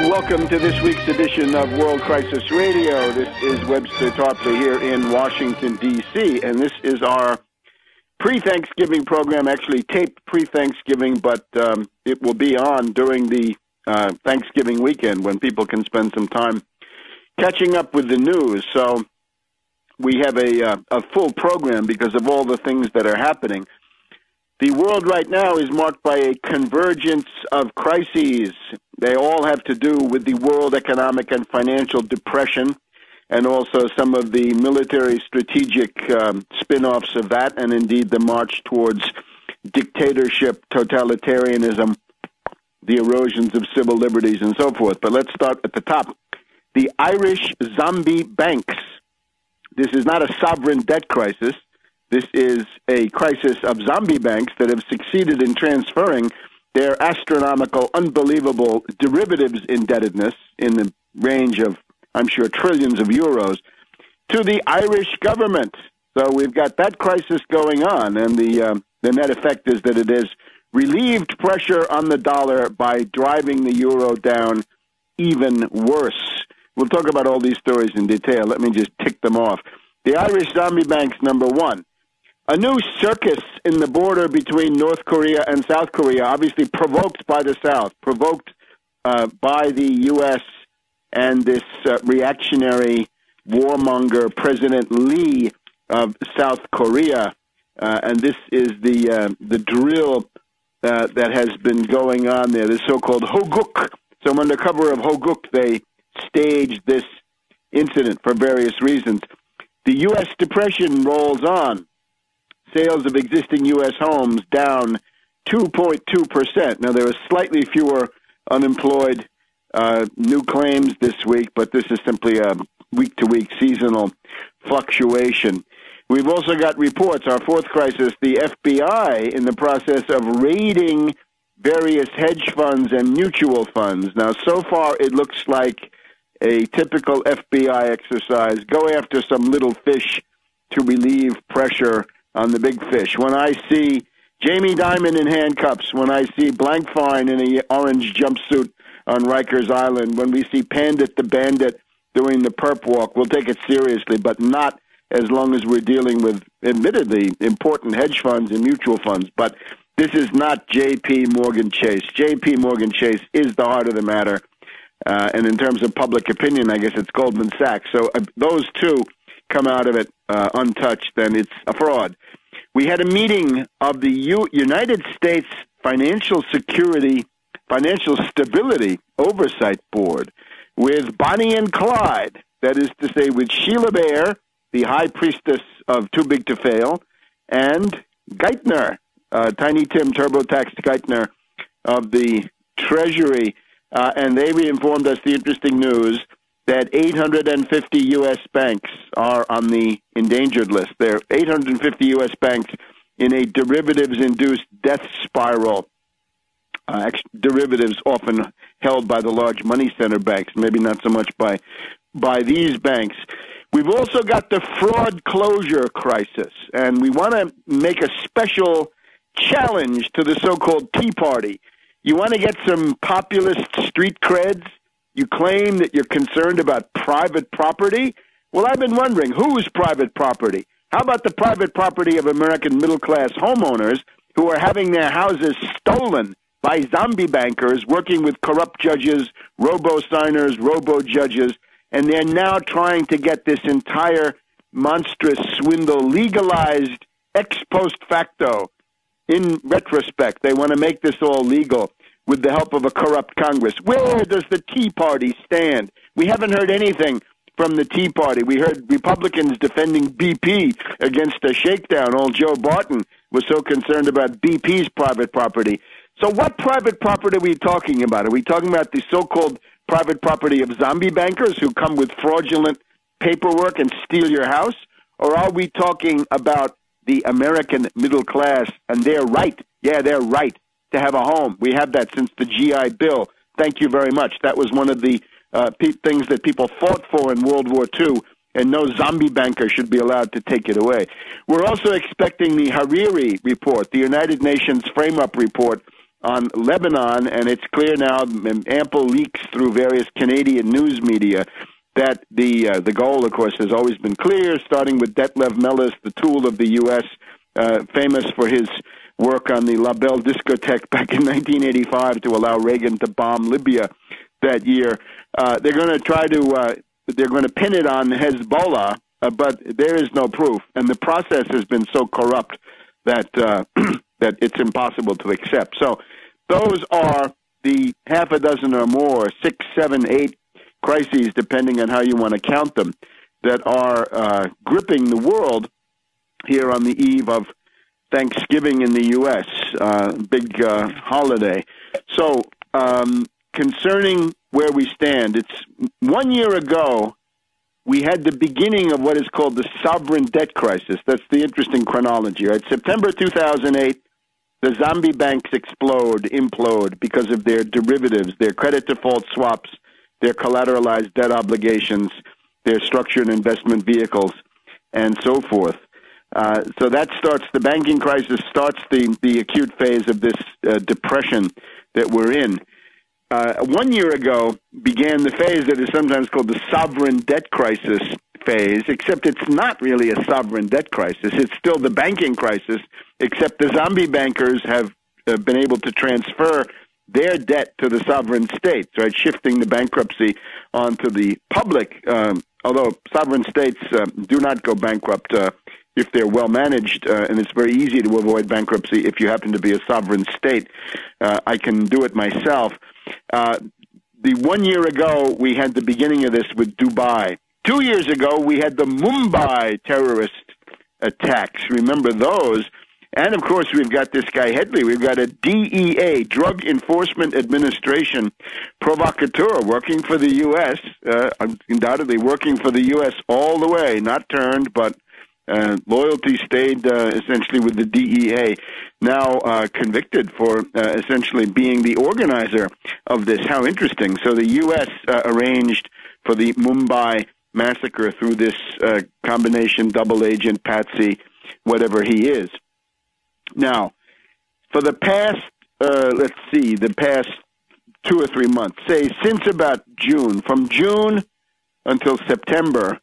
Welcome to this week's edition of World Crisis Radio. This is Webster Tarpley here in Washington, D.C., and this is our pre-Thanksgiving program, actually taped pre-Thanksgiving, but it will be on during the Thanksgiving weekend when people can spend some time catching up with the news. So we have a full program because of all the things that are happening. The world right now is marked by a convergence of crises. They all have to do with the world economic and financial depression, and also some of the military strategic spin-offs of that, and indeed the march towards dictatorship, totalitarianism, the erosions of civil liberties, and so forth. But let's start at the top. The Irish zombie banks. This is not a sovereign debt crisis. This is a crisis of zombie banks that have succeeded in transferring their astronomical, unbelievable derivatives indebtedness in the range of, I'm sure, trillions of euros to the Irish government. So we've got that crisis going on, and the net effect is that it has relieved pressure on the dollar by driving the euro down even worse. We'll talk about all these stories in detail. Let me just tick them off. The Irish zombie banks, number one. A new circus in the border between North Korea and South Korea, obviously provoked by the South, provoked by the U.S. and this reactionary warmonger President Lee of South Korea. And this is the drill that has been going on there, the so-called Hoguk. So under cover of Hoguk, they staged this incident for various reasons. The U.S. depression rolls on. Sales of existing U.S. homes down 2.2%. Now, there are slightly fewer unemployed new claims this week, but this is simply a week-to-week seasonal fluctuation. We've also got reports, our fourth crisis, the FBI in the process of raiding various hedge funds and mutual funds. Now, so far, it looks like a typical FBI exercise. Go after some little fish to relieve pressure on the big fish. When I see Jamie Dimon in handcuffs, when I see Blankfein in an orange jumpsuit on Rikers Island, when we see Pandit the Bandit doing the perp walk, we'll take it seriously, but not as long as we're dealing with, admittedly, important hedge funds and mutual funds. But this is not J.P. Morgan Chase. J.P. Morgan Chase is the heart of the matter. And in terms of public opinion, I guess it's Goldman Sachs. So those two come out of it untouched, then it's a fraud. We had a meeting of the United States Financial Stability Oversight Board with Bonnie and Clyde, that is to say with Sheila Bair, the high priestess of Too Big to Fail, and Geithner, Tiny Tim TurboTax Geithner of the Treasury. And they informed us the interesting news that 850 U.S. banks are on the endangered list. There are 850 U.S. banks in a derivatives-induced death spiral. Derivatives often held by the large money center banks, maybe not so much by these banks. We've also got the fraud closure crisis, and we want to make a special challenge to the so-called Tea Party. You want to get some populist street creds? You claim that you're concerned about private property? Well, I've been wondering, whose private property? How about the private property of American middle-class homeowners who are having their houses stolen by zombie bankers working with corrupt judges, robo-signers, robo-judges, and they're now trying to get this entire monstrous swindle legalized ex post facto. In retrospect, they want to make this all legal with the help of a corrupt Congress. Where does the Tea Party stand? We haven't heard anything from the Tea Party. We heard Republicans defending BP against a shakedown. Old Joe Barton was so concerned about BP's private property. So what private property are we talking about? Are we talking about the so-called private property of zombie bankers who come with fraudulent paperwork and steal your house? Or are we talking about the American middle class and their right? Yeah, their right to have a home. We have that since the GI Bill. Thank you very much. That was one of the things that people fought for in World War II, and no zombie banker should be allowed to take it away. We're also expecting the Hariri report, the United Nations frame-up report on Lebanon, and it's clear now, ample leaks through various Canadian news media, that the goal, of course, has always been clear, starting with Detlev Melis, the tool of the U.S., famous for his work on the La Belle discotheque back in 1985 to allow Reagan to bomb Libya that year. They're going to try to they're going to pin it on Hezbollah, but there is no proof, and the process has been so corrupt that that it's impossible to accept. So those are the half a dozen or more, 6, 7, 8 crises, depending on how you want to count them, that are gripping the world here on the eve of Thanksgiving in the U.S., big holiday. So concerning where we stand, it's 1 year ago we had the beginning of what is called the sovereign debt crisis. That's the interesting chronology, right? September 2008, the zombie banks implode because of their derivatives, their credit default swaps, their collateralized debt obligations, their structured investment vehicles, and so forth. So that starts, the banking crisis starts the acute phase of this depression that we're in. 1 year ago began the phase that is sometimes called the sovereign debt crisis phase, except it's not really a sovereign debt crisis. It's still the banking crisis, except the zombie bankers have been able to transfer their debt to the sovereign states, right, shifting the bankruptcy onto the public, although sovereign states do not go bankrupt if they're well managed, and it's very easy to avoid bankruptcy if you happen to be a sovereign state. I can do it myself. The 1 year ago, we had the beginning of this with Dubai. 2 years ago, we had the Mumbai terrorist attacks. Remember those? And, of course, we've got this guy Headley. We've got a DEA, Drug Enforcement Administration provocateur, working for the U.S., undoubtedly working for the U.S. all the way, not turned, but loyalty stayed essentially with the DEA, now convicted for essentially being the organizer of this. How interesting. So the U.S. Arranged for the Mumbai massacre through this combination double agent, patsy, whatever he is. Now, for the past, the past 2 or 3 months, say since about June, from June until September,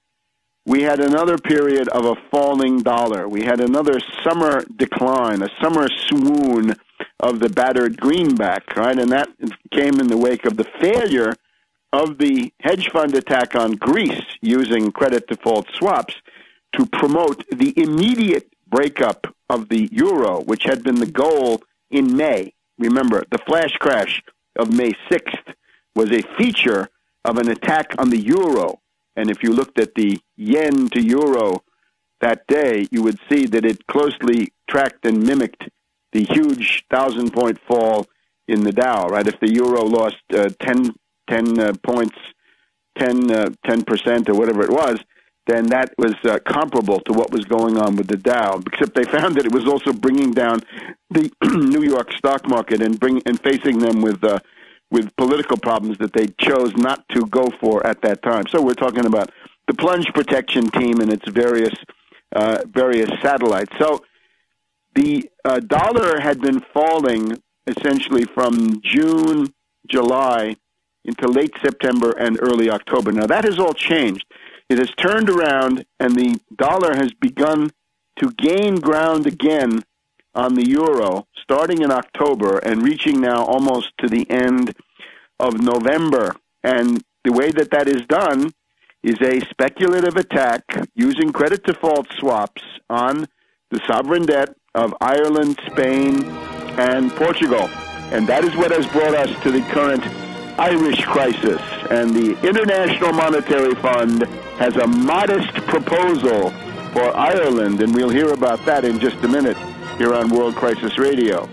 we had another period of a falling dollar. We had another summer decline, a summer swoon of the battered greenback, right? And that came in the wake of the failure of the hedge fund attack on Greece using credit default swaps to promote the immediate breakup of the euro, which had been the goal in May. Remember, the flash crash of May 6th was a feature of an attack on the euro. And if you looked at the yen to euro that day, you would see that it closely tracked and mimicked the huge 1,000-point fall in the Dow, right? If the euro lost 10 points, 10% or whatever it was, then that was comparable to what was going on with the Dow, except they found that it was also bringing down the New York stock market and facing them with political problems that they chose not to go for at that time. So we're talking about the plunge protection team and its various satellites. So the dollar had been falling essentially from June, July into late September and early October. Now that has all changed. It has turned around, and the dollar has begun to gain ground again on the euro, starting in October and reaching now almost to the end of November. And the way that that is done is a speculative attack using credit default swaps on the sovereign debt of Ireland, Spain, and Portugal. And that is what has brought us to the current Irish crisis. And the International Monetary Fund has a modest proposal for Ireland, and we'll hear about that in just a minute here on World Crisis Radio.